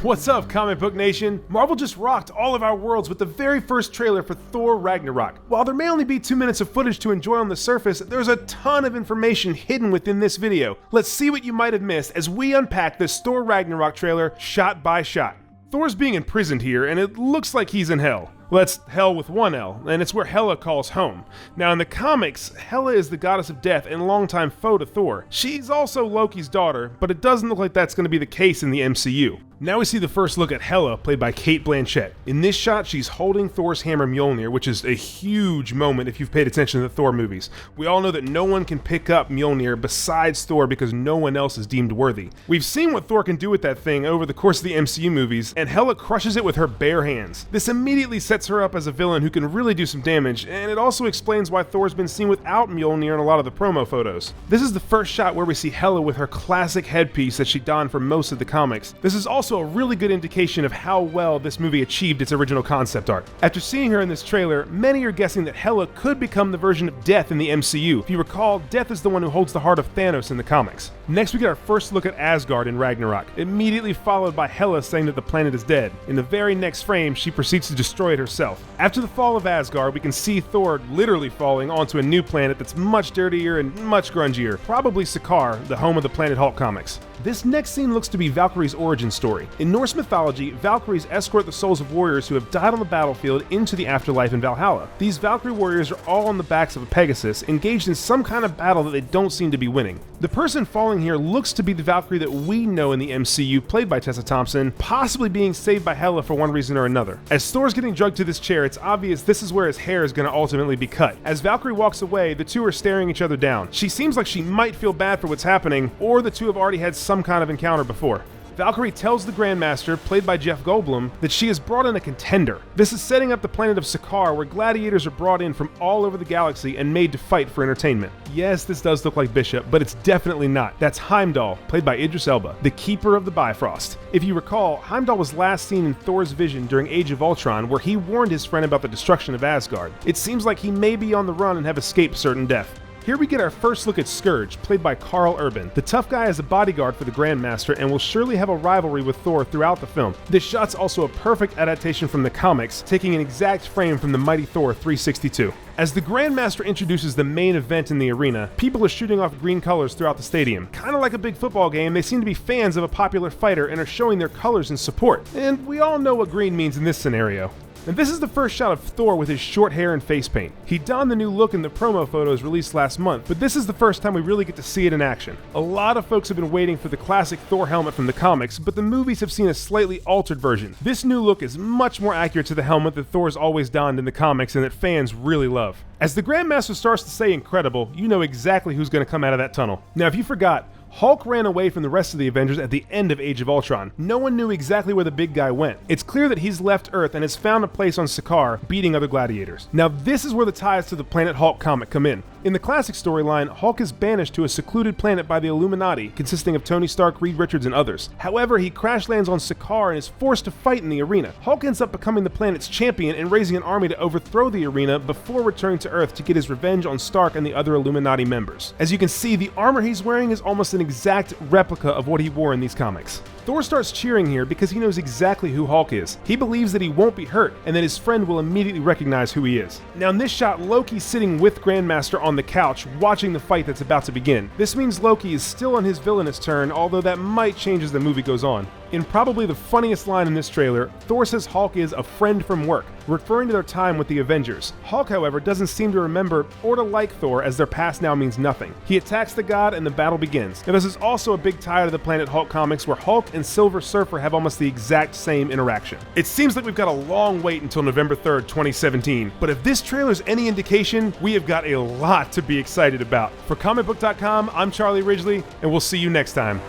What's up, Comic Book Nation? Marvel just rocked all of our worlds with the very first trailer for Thor Ragnarok. While there may only be 2 minutes of footage to enjoy on the surface, there's a ton of information hidden within this video. Let's see what you might have missed as we unpack this Thor Ragnarok trailer shot by shot. Thor's being imprisoned here, and it looks like he's in hell. Well, that's hell with one L, and it's where Hela calls home. Now in the comics, Hela is the goddess of death and longtime foe to Thor. She's also Loki's daughter, but it doesn't look like that's going to be the case in the MCU. Now we see the first look at Hela, played by Cate Blanchett. In this shot, she's holding Thor's hammer Mjolnir, which is a huge moment if you've paid attention to the Thor movies. We all know that no one can pick up Mjolnir besides Thor because no one else is deemed worthy. We've seen what Thor can do with that thing over the course of the MCU movies, and Hela crushes it with her bare hands. This immediately sets her up as a villain who can really do some damage, and it also explains why Thor's been seen without Mjolnir in a lot of the promo photos. This is the first shot where we see Hela with her classic headpiece that she donned for most of the comics. This is also a really good indication of how well this movie achieved its original concept art. After seeing her in this trailer, many are guessing that Hela could become the version of Death in the MCU. If you recall, Death is the one who holds the heart of Thanos in the comics. Next we get our first look at Asgard in Ragnarok, immediately followed by Hela saying that the planet is dead. In the very next frame, she proceeds to destroy it herself. After the fall of Asgard, we can see Thor literally falling onto a new planet that's much dirtier and much grungier, probably Sakaar, the home of the Planet Hulk comics. This next scene looks to be Valkyries' origin story. In Norse mythology, Valkyries escort the souls of warriors who have died on the battlefield into the afterlife in Valhalla. These Valkyrie warriors are all on the backs of a Pegasus, engaged in some kind of battle that they don't seem to be winning. The person falling here looks to be the Valkyrie that we know in the MCU, played by Tessa Thompson, possibly being saved by Hela for one reason or another. As Thor's getting drugged to this chair, it's obvious this is where his hair is going to ultimately be cut. As Valkyrie walks away, the two are staring each other down. She seems like she might feel bad for what's happening, or the two have already had some kind of encounter before. Valkyrie tells the Grandmaster, played by Jeff Goldblum, that she has brought in a contender. This is setting up the planet of Sakaar, where gladiators are brought in from all over the galaxy and made to fight for entertainment. Yes, this does look like Bishop, but it's definitely not. That's Heimdall, played by Idris Elba, the Keeper of the Bifrost. If you recall, Heimdall was last seen in Thor's vision during Age of Ultron, where he warned his friend about the destruction of Asgard. It seems like he may be on the run and have escaped certain death. Here we get our first look at Scourge, played by Karl Urban. The tough guy is a bodyguard for the Grandmaster and will surely have a rivalry with Thor throughout the film. This shot's also a perfect adaptation from the comics, taking an exact frame from the Mighty Thor 362. As the Grandmaster introduces the main event in the arena, people are shooting off green colors throughout the stadium. Kinda like a big football game, they seem to be fans of a popular fighter and are showing their colors in support. And we all know what green means in this scenario. And this is the first shot of Thor with his short hair and face paint. He donned the new look in the promo photos released last month, but this is the first time we really get to see it in action. A lot of folks have been waiting for the classic Thor helmet from the comics, but the movies have seen a slightly altered version. This new look is much more accurate to the helmet that Thor's always donned in the comics and that fans really love. As the Grandmaster starts to say incredible, you know exactly who's going to come out of that tunnel. Now if you forgot, Hulk ran away from the rest of the Avengers at the end of Age of Ultron. No one knew exactly where the big guy went. It's clear that he's left Earth and has found a place on Sakaar, beating other gladiators. Now this is where the ties to the Planet Hulk comic come in. In the classic storyline, Hulk is banished to a secluded planet by the Illuminati, consisting of Tony Stark, Reed Richards, and others. However, he crash lands on Sakaar and is forced to fight in the arena. Hulk ends up becoming the planet's champion and raising an army to overthrow the arena before returning to Earth to get his revenge on Stark and the other Illuminati members. As you can see, the armor he's wearing is almost an exact replica of what he wore in these comics. Thor starts cheering here because he knows exactly who Hulk is. He believes that he won't be hurt and that his friend will immediately recognize who he is. Now in this shot, Loki's sitting with Grandmaster on the couch watching the fight that's about to begin. This means Loki is still on his villainous turn, although that might change as the movie goes on. In probably the funniest line in this trailer, Thor says Hulk is a friend from work, referring to their time with the Avengers. Hulk, however, doesn't seem to remember or to like Thor, as their past now means nothing. He attacks the god and the battle begins. Now this is also a big tie to the Planet Hulk comics, where Hulk and Silver Surfer have almost the exact same interaction. It seems like we've got a long wait until November 3rd, 2017, but if this trailer's any indication, we have got a lot to be excited about. For Comicbook.com, I'm Charlie Ridgely, and we'll see you next time.